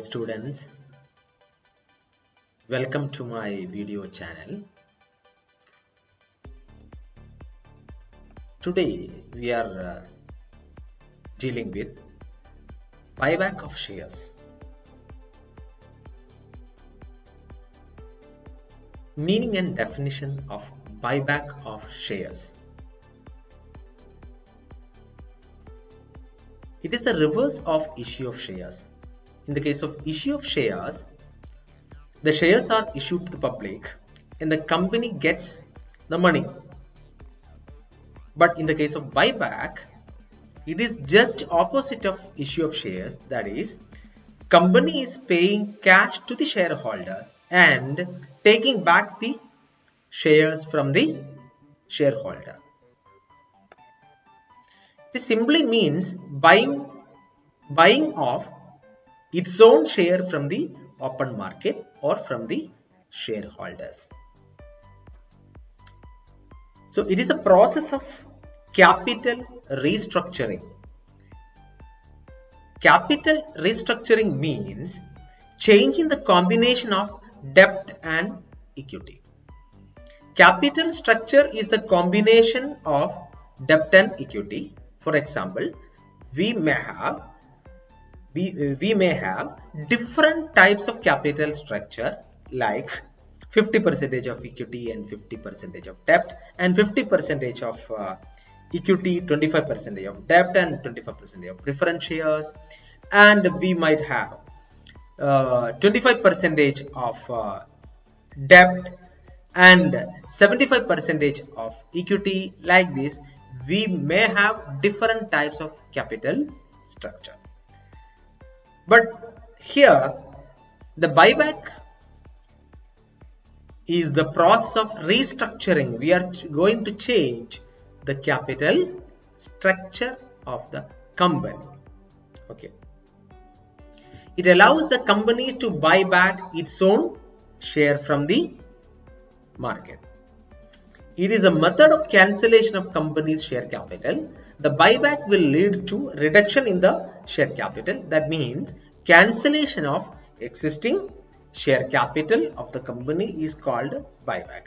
students, welcome to my video channel. Today we are dealing with buyback of shares. Meaning and definition of buyback of shares. It is the reverse of issue of shares. In the case of issue of shares, the shares are issued to the public and the company gets the money. But in the case of buyback, it is just opposite of issue of shares. That is, company is paying cash to the shareholders and taking back the shares from the shareholder. This simply means buying of its own share from the open market or from the shareholders. So it is a process of capital restructuring. Capital restructuring means changing the combination of debt and equity. Capital structure is the combination of debt and equity. For example, we may have different types of capital structure like 50% of equity and 50% of debt, and 50% of equity, 25% of debt, and 25% of preference shares. And we might have 25% of debt and 75% of equity. Like this, we may have different types of capital structure. But here, the buyback is the process of restructuring. We are going to change the capital structure of the company. Okay. It allows the company to buy back its own share from the market. It is a method of cancellation of company's share capital. The buyback will lead to reduction in the share capital. That means cancellation of existing share capital of the company is called buyback.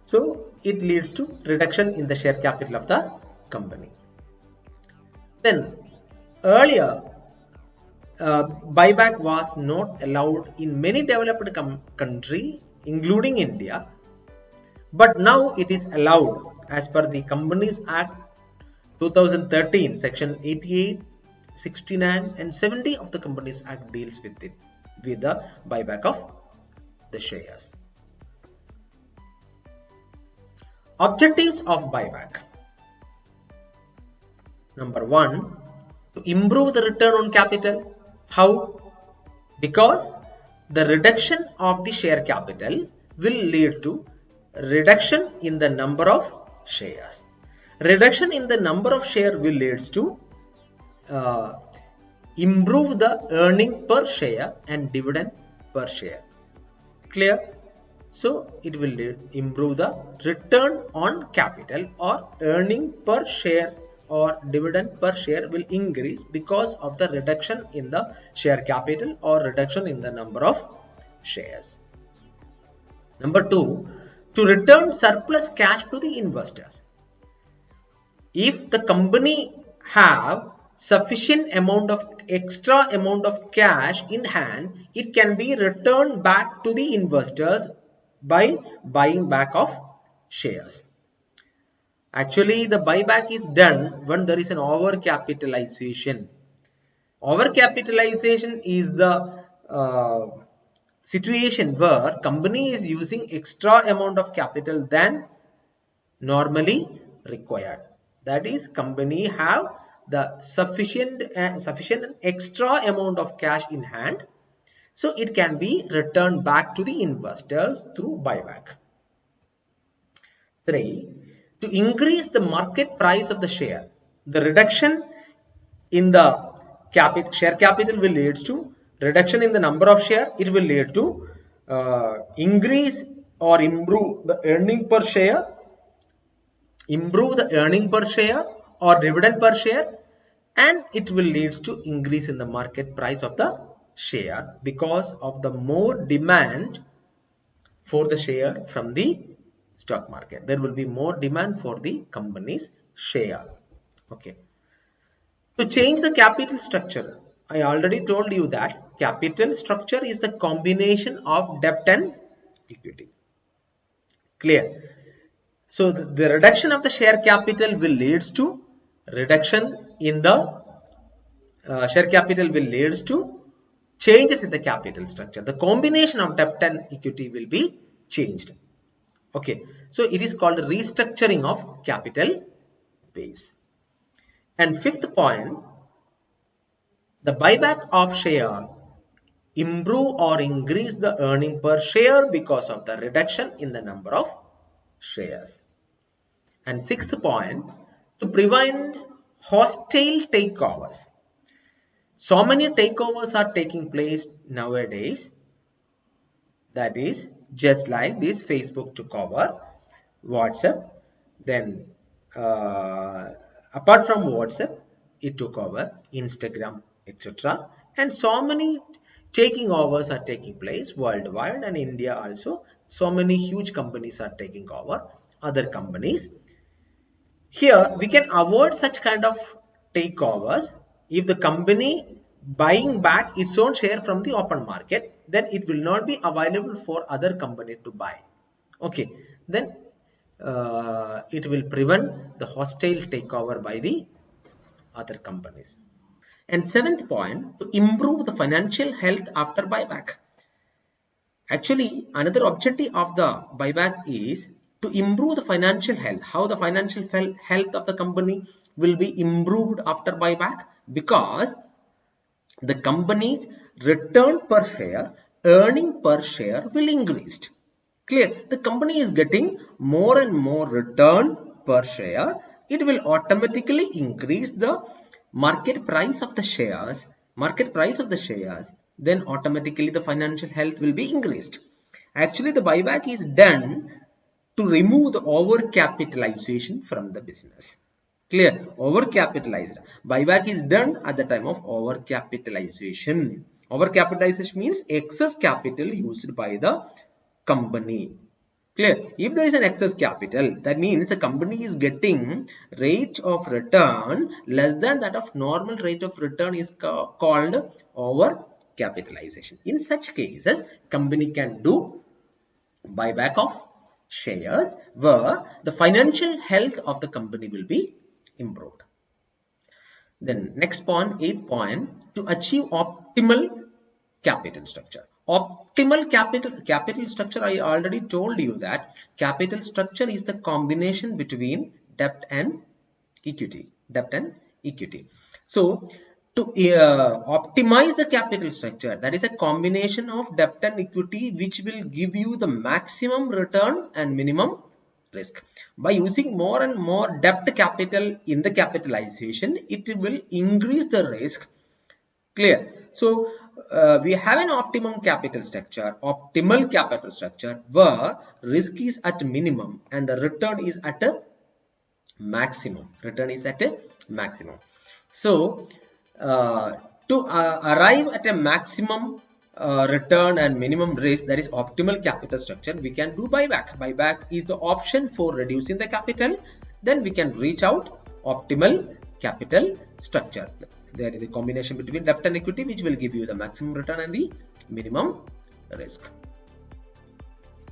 So it leads to reduction in the share capital of the company. Then earlier, buyback was not allowed in many developed countries, including India, but now it is allowed as per the Companies Act 2013, section 88, 69 and 70 of the Companies Act deals with the buyback of the shares. Objectives of buyback. Number 1, to improve the return on capital. How? Because the reduction of the share capital will lead to reduction in the number of shares. Reduction in the number of shares will lead to improve the earning per share and dividend per share. Clear? So it will improve the return on capital, or earning per share or dividend per share will increase because of the reduction in the share capital or reduction in the number of shares. Number 2, to return surplus cash to the investors. If the company have sufficient amount of extra amount of cash in hand, it can be returned back to the investors by buying back of shares. Actually, the buyback is done when there is an overcapitalization. Overcapitalization is the situation where company is using extra amount of capital than normally required. That is, company have the sufficient extra amount of cash in hand, so it can be returned back to the investors through buyback. 3, to increase the market price of the share. The reduction in the share capital will lead to reduction in the number of share. It will lead to increase or improve the earning per share, or dividend per share, and it will lead to increase in the market price of the share because of the more demand for the share from the stock market. There will be more demand for the company's share. Okay. To change the capital structure, I already told you that capital structure is the combination of debt and equity. Clear? So the reduction of the share capital will lead to reduction in the share capital will lead to changes in the capital structure. The combination of debt and equity will be changed. Okay, so it is called restructuring of capital base. And fifth point, the buyback of share improve or increase the earning per share because of the reduction in the number of shares. And sixth point, to prevent hostile takeovers. So many takeovers are taking place nowadays. That is just like this: Facebook took over WhatsApp, then apart from WhatsApp, it took over Instagram, etc. And so many taking overs are taking place worldwide, and India also. So many huge companies are taking over other companies. Here we can avoid such kind of takeovers if the company buying back its own share from the open market, then it will not be available for other company to buy. Okay, then it will prevent the hostile takeover by the other companies. And seventh point, to improve the financial health after buyback. Actually, another objective of the buyback is to improve the financial health. How the financial health of the company will be improved after buyback? Because the company's return per share, earning per share will increase. Clear? The company is getting more and more return per share. It will automatically increase the market price of the shares. Then automatically the financial health will be increased. Actually, the buyback is done to remove the overcapitalization from the business. Clear? Overcapitalized. Buyback is done at the time of overcapitalization. Overcapitalization means excess capital used by the company. Clear? If there is an excess capital, that means the company is getting rate of return less than that of normal rate of return is called overcapitalization. In such cases, company can do buyback of shares where the financial health of the company will be improved. Then next point, 8th point, to achieve optimal capital structure. Optimal capital structure, I already told you that capital structure is the combination between debt and equity. So to optimize the capital structure, that is a combination of debt and equity which will give you the maximum return and minimum risk. By using more and more debt capital in the capitalization, it will increase the risk. Clear? So we have an optimal capital structure where risk is at minimum and the return is at a maximum. So to arrive at a maximum return and minimum risk, that is optimal capital structure, we can do buyback. Buyback is the option for reducing the capital. Then we can reach out optimal capital structure. There is a combination between debt and equity which will give you the maximum return and the minimum risk.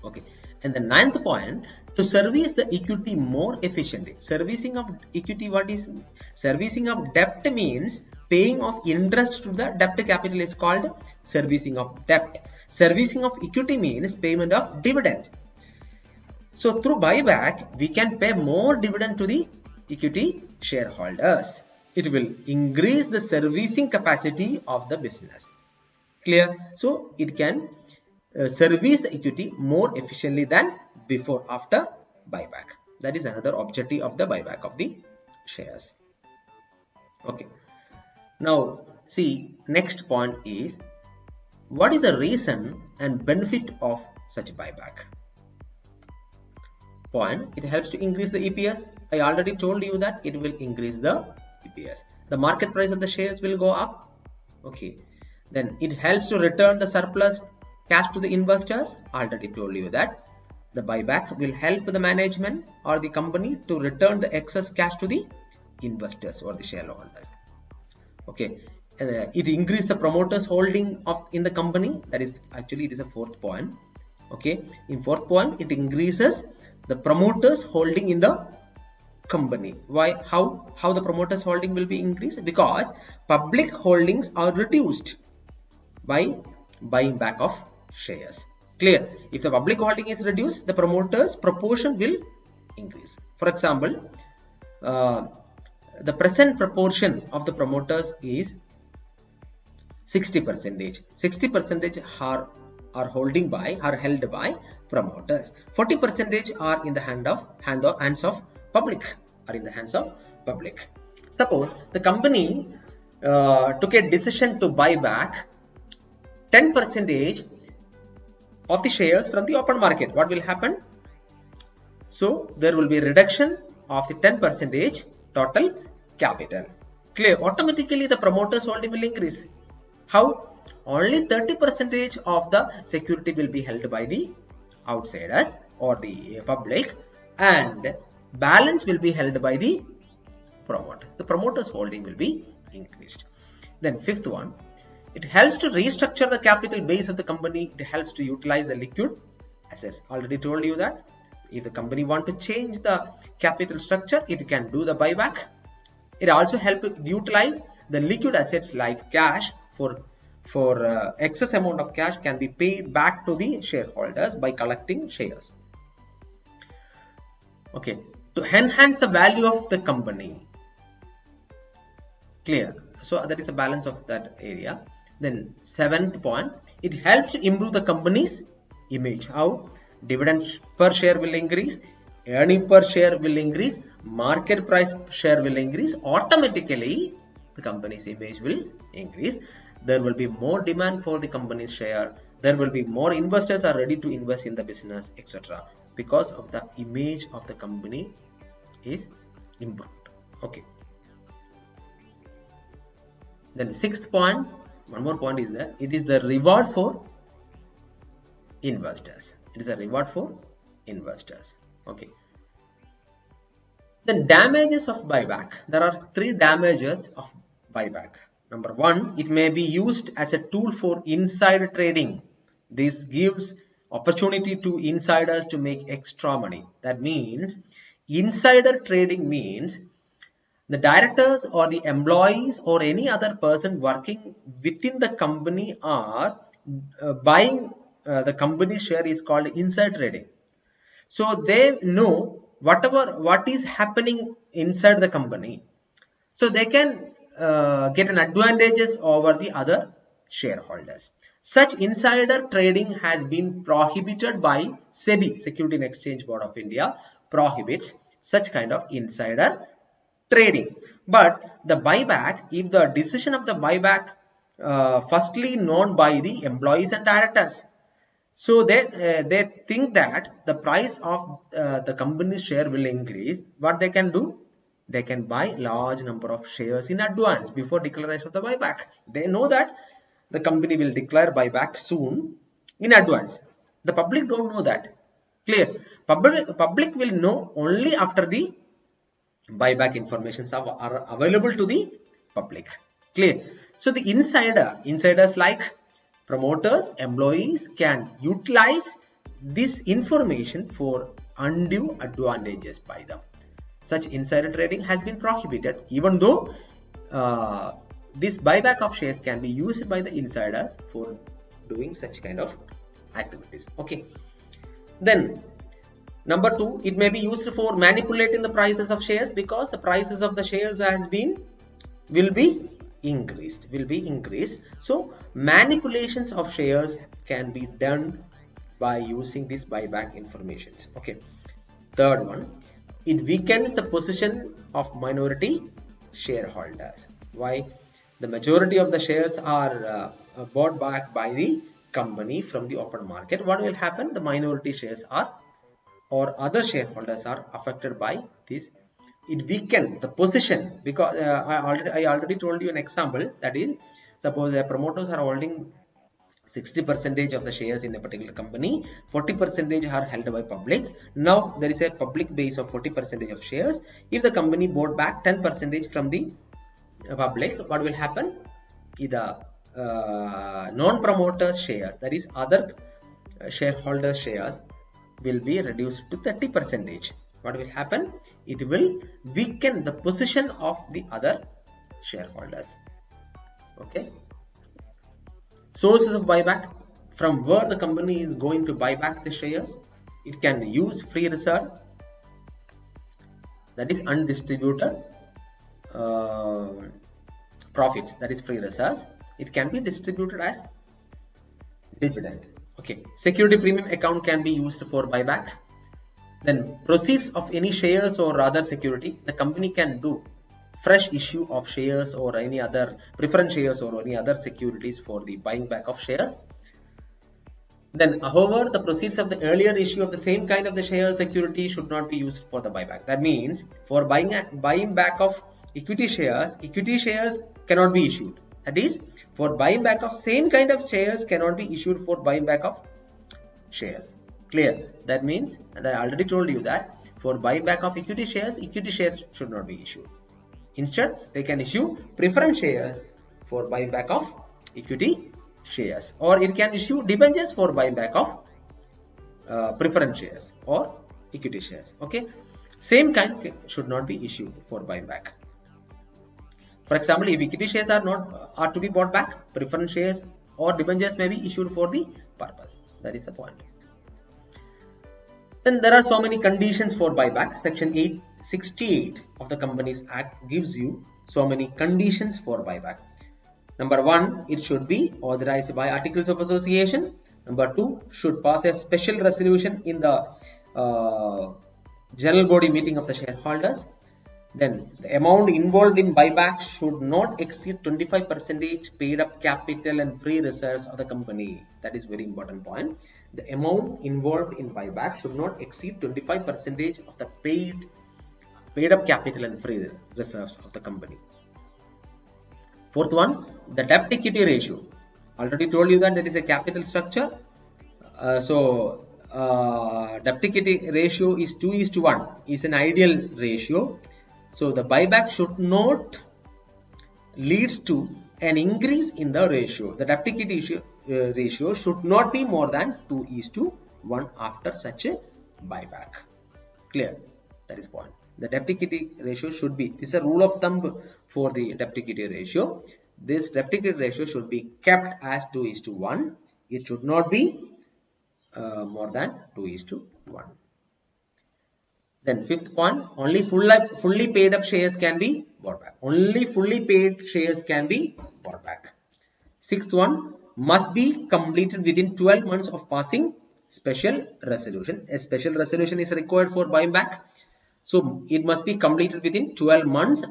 Okay. And the 9th point, to service the equity more efficiently. Servicing of equity, what is servicing of debt means paying of interest to the debt capital is called servicing of debt. Servicing of equity means payment of dividend. So through buyback, we can pay more dividend to the equity shareholders. It will increase the servicing capacity of the business. Clear? So it can service the equity more efficiently than before after buyback. That is another objective of the buyback of the shares. Okay. Now see, next point is, what is the reason and benefit of such buyback? Point, it helps to increase the EPS. I already told you that it will increase the EPS. The market price of the shares will go up. Okay. Then it helps to return the surplus cash to the investors. Already told you that. The buyback will help the management or the company to return the excess cash to the investors or the shareholders. Okay. It increases the promoters holding in the company. That is actually it is a fourth point. Okay. In fourth point, it increases the promoters holding in the company. Why? How the promoters holding will be increased? Because public holdings are reduced by buying back of shares. Clear? If the public holding is reduced, the promoters proportion will increase. For example, the present proportion of the promoters is 60%. 60% are held by promoters. 40% are in the hands of public. Suppose the company took a decision to buy back 10% of the shares from the open market. What will happen? So there will be a reduction of the 10% total capital. Clear? Automatically the promoters holding will increase. How? Only 30% of the security will be held by the outsiders or the public, and balance will be held by the promoter. The promoters holding will be increased. Then fifth one, it helps to restructure the capital base of the company. It helps to utilize the liquid assets. Already told you that if the company want to change the capital structure, it can do the buyback. It also helps to utilize the liquid assets like cash. For excess amount of cash can be paid back to the shareholders by collecting shares. Okay, to enhance the value of the company. Clear? So that is a balance of that area. Then seventh point, it helps to improve the company's image. How? Dividend per share will increase, earning per share will increase, market price share will increase. Automatically the company's image will increase. There will be more demand for the company's share. There will be more investors are ready to invest in the business, etc. Because of the image of the company is improved. Okay. Then sixth point, one more point is that it is the reward for investors. It is a reward for investors. Okay. Then damages of buyback. There are three damages of buyback. Number one, it may be used as a tool for insider trading. This gives opportunity to insiders to make extra money. That means insider trading means the directors or the employees or any other person working within the company are buying the company share is called inside trading. So they know what is happening inside the company. So they can get an advantages over the other shareholders. Such insider trading has been prohibited by SEBI, Security and Exchange Board of India, prohibits such kind of insider trading. But the buyback, if the decision of the buyback firstly known by the employees and directors, so they think that the price of the company's share will increase, what they can do? They can buy large number of shares in advance before declaration of the buyback. They know that the company will declare buyback soon in advance. The public don't know that. Clear? Public will know only after the buyback informations are available to the public. Clear? So the insiders like promoters, employees can utilize this information for undue advantages by them. Such insider trading has been prohibited, even though this buyback of shares can be used by the insiders for doing such kind of activities. Okay. Then number two, it may be used for manipulating the prices of shares because the prices of the shares will be increased. So manipulations of shares can be done by using this buyback informations. Okay. Third one, it weakens the position of minority shareholders. Why? The majority of the shares are bought back by the company from the open market. What will happen? The minority shares or other shareholders are affected by this it weaken the position, because I already told you an example, that is, suppose promoters are holding 60% of the shares in a particular company, 40% are held by public. Now there is a public base of 40% of shares. If the company bought back 10% from the public, what will happen? The non-promoters shares, that is other shareholders shares, will be reduced to 30%. What will happen? It will weaken the position of the other shareholders. Okay. Sources of buyback: from where the company is going to buy back the shares. It can use free reserve, that is undistributed profits, that is free reserves. It can be distributed as dividend. Okay. Security premium account can be used for buyback. Then proceeds of any shares or other security, the company can do fresh issue of shares or any other preference shares or any other securities for the buying back of shares. Then, however, the proceeds of the earlier issue of the same kind of the share security should not be used for the buyback. That means, for buying back of equity shares cannot be issued. That is, for buying back of same kind of shares cannot be issued for buying back of shares. Clear? That means, and I already told you that for buyback of equity shares should not be issued. Instead, they can issue preference shares for buyback of equity shares, or it can issue debentures for buyback of preference shares or equity shares. Okay, same kind should not be issued for buyback. For example, if equity shares are to be bought back, preference shares or debentures may be issued for the purpose. That is the point. Then there are so many conditions for buyback. Section 868 of the Companies Act gives you so many conditions for buyback. Number 1, it should be authorized by Articles of Association. Number 2, should pass a special resolution in the general body meeting of the shareholders. Then the amount involved in buyback should not exceed 25% paid up capital and free reserves of the company. That is very important point. The amount involved in buyback should not exceed 25% of the paid up capital and free reserves of the company. Fourth one, the debt equity ratio. Already told you that there is a capital structure. Debt equity ratio is 2:1, is an ideal ratio. So the buyback should not leads to an increase in the ratio. The debt equity ratio should not be more than 2:1 after such a buyback. Clear? That is point. The debt equity ratio should be, this is a rule of thumb for the debt equity ratio. This debt equity ratio should be kept as 2:1. It should not be more than 2:1. Then fifth point, only fully paid up shares can be bought back. Only fully paid shares can be bought back. Sixth one, must be completed within 12 months of passing special resolution. A special resolution is required for buying back. So it must be completed within 12 months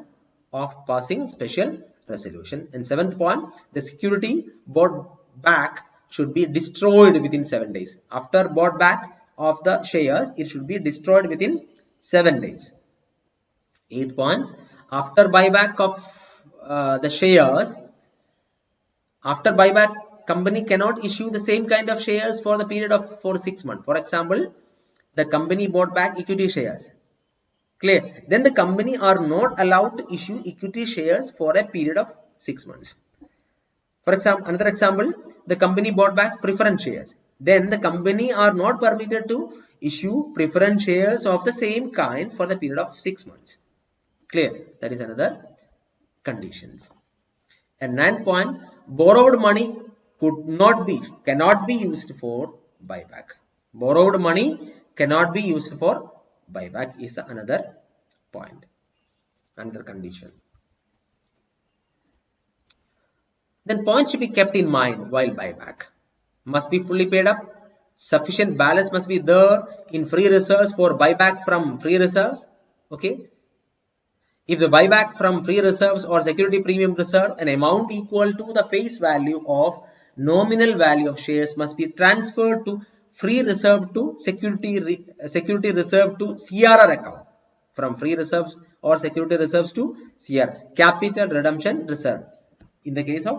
of passing special resolution. And seventh point, the security bought back should be destroyed within 7 days. After bought back of the shares, it should be destroyed within 7 days. Eighth point, after buyback of the shares, after buyback, company cannot issue the same kind of shares for the period of 6 months. For example, the company bought back equity shares. Clear? Then the company are not allowed to issue equity shares for a period of 6 months. For example, another example, the company bought back preference shares. Then the company are not permitted to issue preference shares of the same kind for the period of 6 months. Clear? That is another conditions. And ninth point, borrowed money cannot be used for buyback. Borrowed money cannot be used for buyback is another point, another condition. Then points should be kept in mind while buyback. Must be fully paid up. Sufficient balance must be there in free reserves for buyback from free reserves. Okay. If the buyback from free reserves or security premium reserve, an amount equal to the face value of nominal value of shares must be transferred to free reserve to security reserve to CRR account from free reserves or security reserves to CR, capital redemption reserve. In the case of,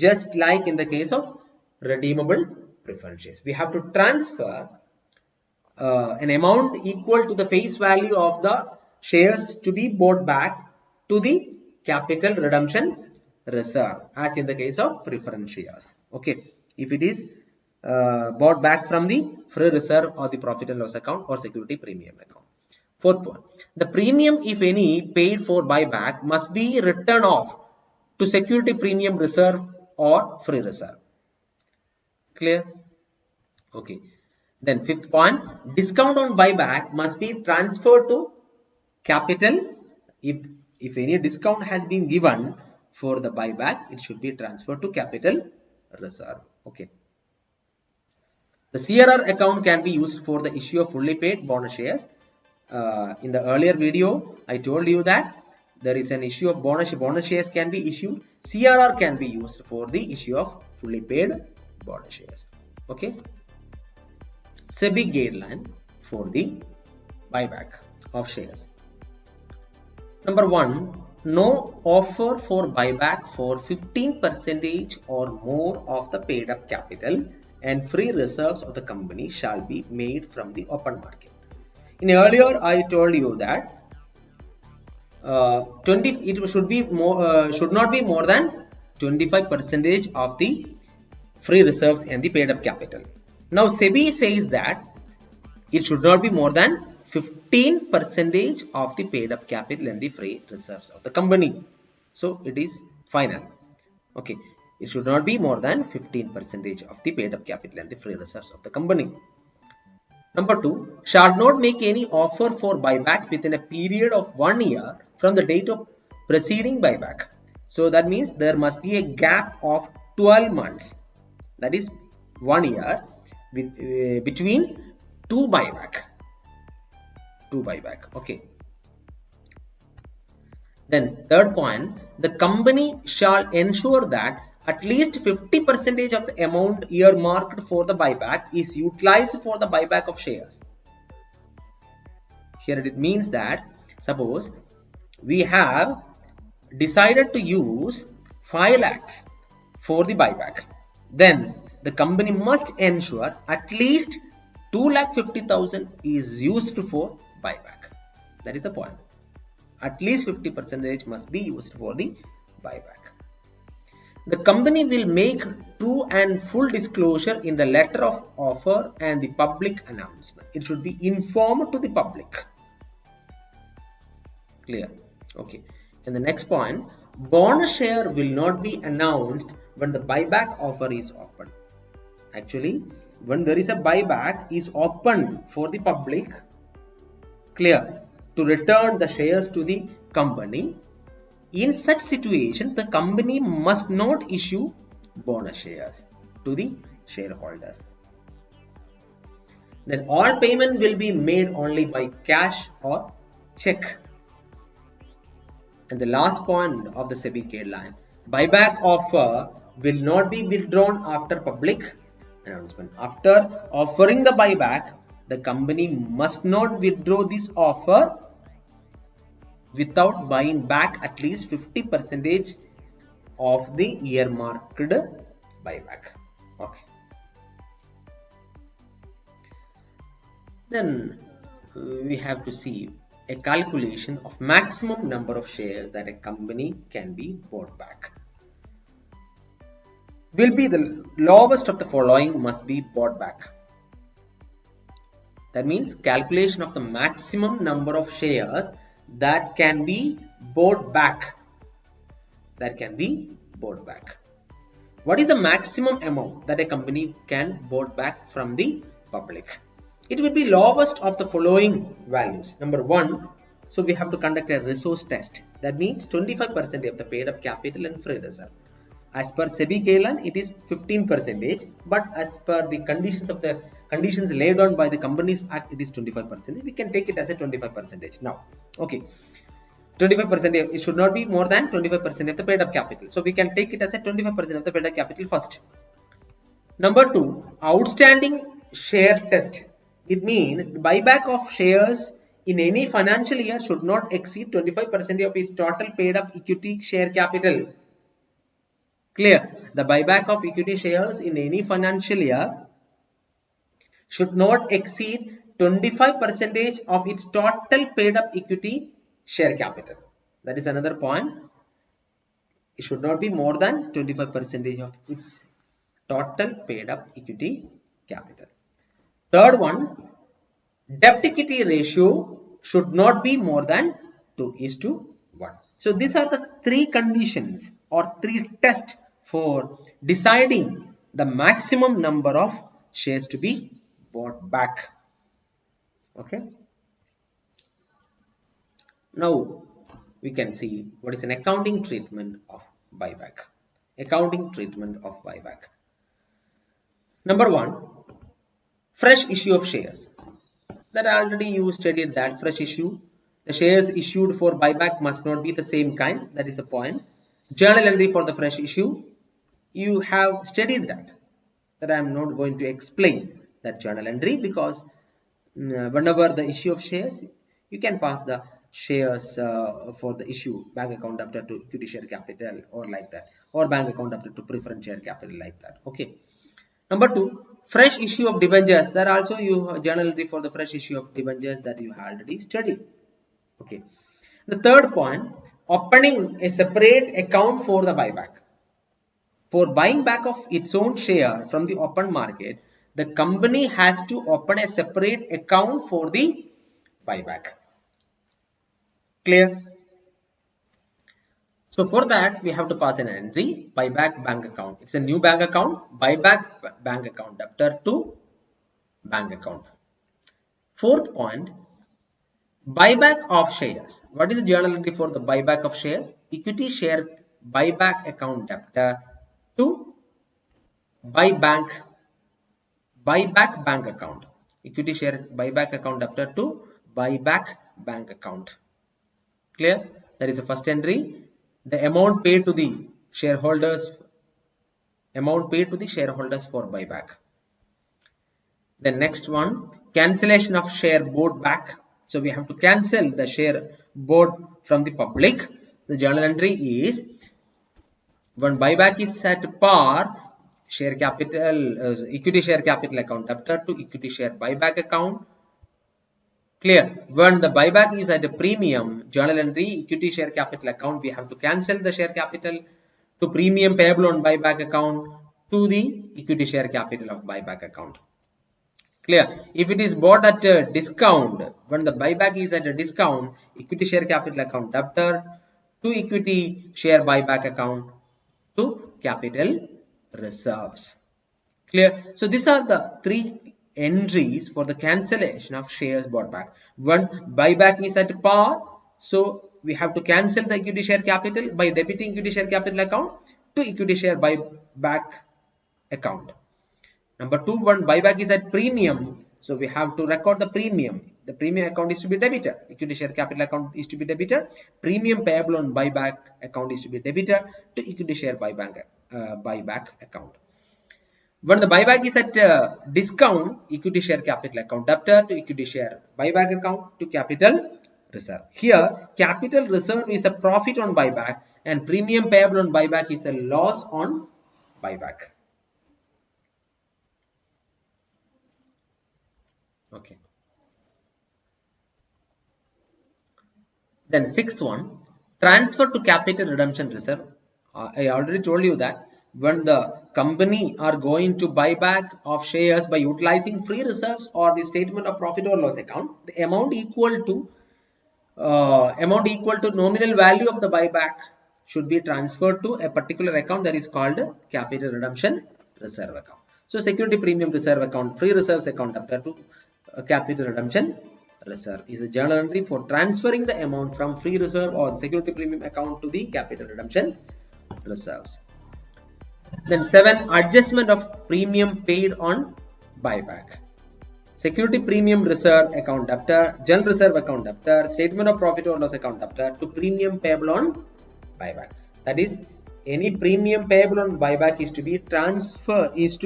just like in the case of redeemable preference shares, we have to transfer an amount equal to the face value of the shares to be bought back to the capital redemption reserve, as in the case of preference shares. Okay, if it is bought back from the free reserve or the profit and loss account or security premium account. Fourth point, the premium, if any, paid for buyback must be written off to security premium reserve or free reserve. Clear? Okay. Then fifth point, discount on buyback must be transferred to capital. If any discount has been given for the buyback, it should be transferred to capital reserve. Okay. The CRR account can be used for the issue of fully paid bonus shares. In the earlier video, I told you that there is an issue of bonus shares can be issued. CRR can be used for the issue of fully paid bonus shares. Okay. SEBI guideline for the buyback of shares. Number 1, no offer for buyback for 15% or more of the paid up capital and free reserves of the company shall be made from the open market. In earlier, I told you that it should be more, should not be more than 25% of the free reserves and the paid up capital. Now SEBI says that it should not be more than 15% of the paid up capital and the free reserves of the company. So it is final. Okay, it should not be more than 15% of the paid up capital and the free reserves of the company. Number 2, shall not make any offer for buyback within a period of 1 year from the date of preceding buyback. So that means there must be a gap of 12 months. That is 1 year between two buyback. Okay. Then third point, the company shall ensure that at least 50% of the amount earmarked for the buyback is utilized for the buyback of shares. Here it means that suppose we have decided to use 5 lakhs for the buyback, then the company must ensure at least 2,50,000 is used for buyback. That is the point. At least 50% must be used for the buyback. The company will make true and full disclosure in the letter of offer and the public announcement. It should be informed to the public. Clear? Okay. And the next point, bonus share will not be announced when the buyback offer is open. Actually, when there is a buyback is open for the public, clear, to return the shares to the company, in such situation the company must not issue bonus shares to the shareholders. Then all payment will be made only by cash or check. And the last point of the SEBI guideline, buyback offer will not be withdrawn after public announcement. After offering the buyback, the company must not withdraw this offer without buying back at least 50% of the earmarked buyback. Okay. Then we have to see a calculation of maximum number of shares that a company can be bought back. Will be the lowest of the following must be bought back. That means calculation of the maximum number of shares that can be bought back. What is the maximum amount that a company can bought back from the public? It will be lowest of the following values. Number 1, so we have to conduct a resource test. That means 25% of the paid up capital and free reserve. As per SEBI guideline, it is 15%, but as per the conditions laid down by the Companies Act, it is 25%. We can take it as a 25% now. Okay, 25%, it should not be more than 25% of the paid up capital. So we can take it as a 25% of the paid up capital first. Number 2, outstanding share test. It means the buyback of shares in any financial year should not exceed 25% of its total paid up equity share capital. Clear? The buyback of equity shares in any financial year should not exceed 25% of its total paid up equity share capital. That is another point. It should not be more than 25% of its total paid up equity capital. Third one, debt equity ratio should not be more than 2:1. So these are the three conditions or three tests for deciding the maximum number of shares to be bought back. Okay. Now we can see what is an accounting treatment of buyback. Accounting treatment of buyback. Number one, fresh issue of shares. That already you studied that fresh issue. The shares issued for buyback must not be the same kind. That is the point. Journal entry for the fresh issue. You have studied that. That I am not going to explain that journal entry because whenever the issue of shares, you can pass the shares for the issue bank account up to equity share capital or like that, or bank account up to preference share capital like that. Okay. Number two, fresh issue of debentures. That also you journal entry for the fresh issue of debentures that you already studied. Okay. The third point, opening a separate account for the buyback. For buying back of its own share from the open market, the company has to open a separate account for the buyback. Clear? So for that, we have to pass an entry, buyback bank account. It's a new bank account, buyback bank account, debtor to bank account. Fourth point, buyback of shares. What is the journal entry for the buyback of shares? Equity share buyback account debtor to buyback bank account. Equity share buyback account debtor to buyback bank account. Clear? That is the first entry. The amount paid to the shareholders. Amount paid to the shareholders for buyback. The next one, cancellation of share bought back. So we have to cancel the share bought from the public. The journal entry is when buyback is at par, share capital, equity share capital account debtor to equity share buyback account. Clear? When the buyback is at a premium, journal entry, equity share capital account, we have to cancel the share capital to premium payable on buyback account to the equity share capital of buyback account. Clear? If it is bought at a discount, when the buyback is at a discount, equity share capital account debtor to equity share buyback account to capital reserves. Clear? So these are the three entries for the cancellation of shares bought back. When buyback is at par, so we have to cancel the equity share capital by debiting equity share capital account to equity share buyback account. Number two, when buyback is at premium, so we have to record the premium. The premium account is to be debited. Equity share capital account is to be debited. Premium payable on buyback account is to be debited to equity share buyback account. When the buyback is at discount, equity share capital account debtor to equity share buyback account to capital reserve. Here, capital reserve is a profit on buyback and premium payable on buyback is a loss on buyback. Okay. Then sixth one, transfer to capital redemption reserve. I already told you that when the company are going to buy back of shares by utilizing free reserves or the statement of profit or loss account, the amount equal to nominal value of the buyback should be transferred to a particular account that is called capital redemption reserve account. So security premium reserve account, free reserves account after to capital redemption reserve is a journal entry for transferring the amount from free reserve or security premium account to the capital redemption reserves. Then 7, adjustment of premium paid on buyback. Security premium reserve account debtor, general reserve account debtor, statement of profit or loss account debtor to premium payable on buyback. That is, any premium payable on buyback is to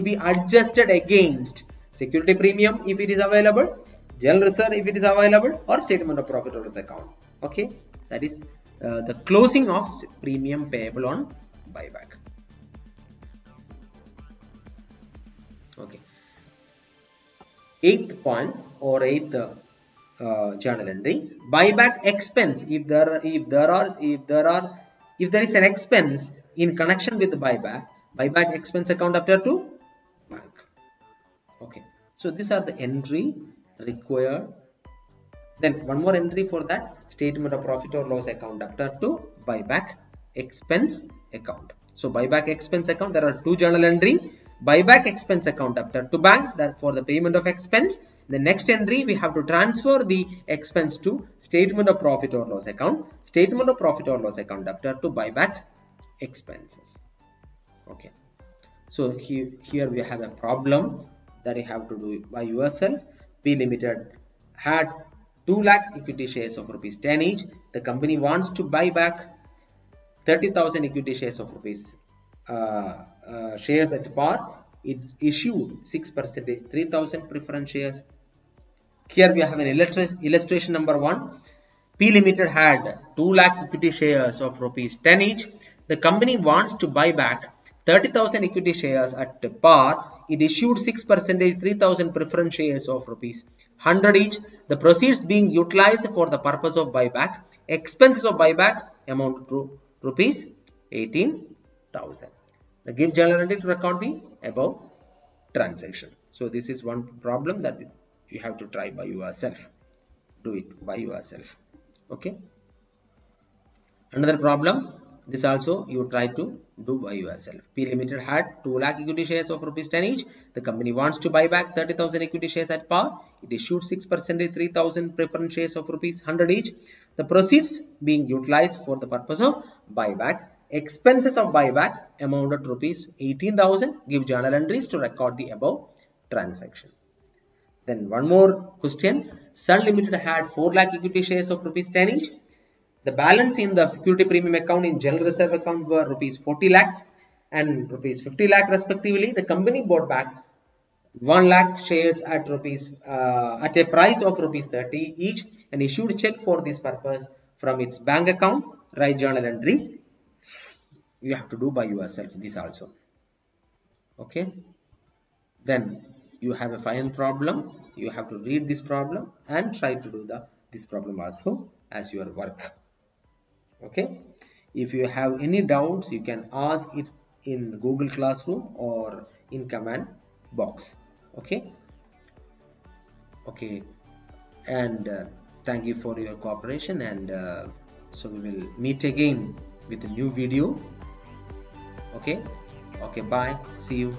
be adjusted against security premium if it is available, general reserve if it is available, or statement of profit or loss account. Okay, that is the closing of premium payable on buyback. Okay, eighth point or eighth journal entry: buyback expense. If there is an expense in connection with the buyback expense account appear to bank. Okay, so these are the entry required. Then one more entry for that: statement of profit or loss account appear to buyback expense account. So buyback expense account, there are two journal entry: buyback expense account appear to bank, that for the payment of expense. The next entry, we have to transfer the expense to statement of profit or loss account. Statement of profit or loss account appear to buyback expenses. Okay, so here we have a problem that you have to do it by yourself. P Limited had 2 lakh equity shares of rupees 10 each. The company wants to buy back 30,000 equity shares of rupees shares at par. It issued 6%, 3,000 preference shares. Here we have an illustration number 1. P Limited had 2 lakh equity shares of rupees 10 each. The company wants to buy back 30,000 equity shares at par. It issued 6%, 3,000 preference shares of rupees 100 each. The proceeds being utilized for the purpose of buyback. Expenses of buyback amount to rupees 18,000. The give journal entry to record the above transaction. So this is one problem that you have to try by yourself. Do it by yourself. Okay. Another problem, this also you try to do by yourself. P Limited had 2 lakh equity shares of rupees 10 each. The company wants to buy back 30,000 equity shares at par. It issued 6%, 3,000 preference shares of rupees 100 each. The proceeds being utilized for the purpose of buyback. Expenses of buyback amounted to rupees 18,000. Give journal entries to record the above transaction. Then one more question. Sun Limited had 4 lakh equity shares of rupees 10 each. The balance in the security premium account in general reserve account were rupees 40 lakhs and rupees 50 lakh respectively. The company bought back 1 lakh shares at at a price of rupees 30 each and issued a check for this purpose from its bank account. Write journal entries. You have to do by yourself this also. Okay. Then you have a final problem. You have to read this problem and try to do this problem also as your work. Okay. If you have any doubts, you can ask it in Google Classroom or in comment box. Okay. Okay. And thank you for your cooperation, and so we will meet again with a new video. Okay. Okay. Bye. See you.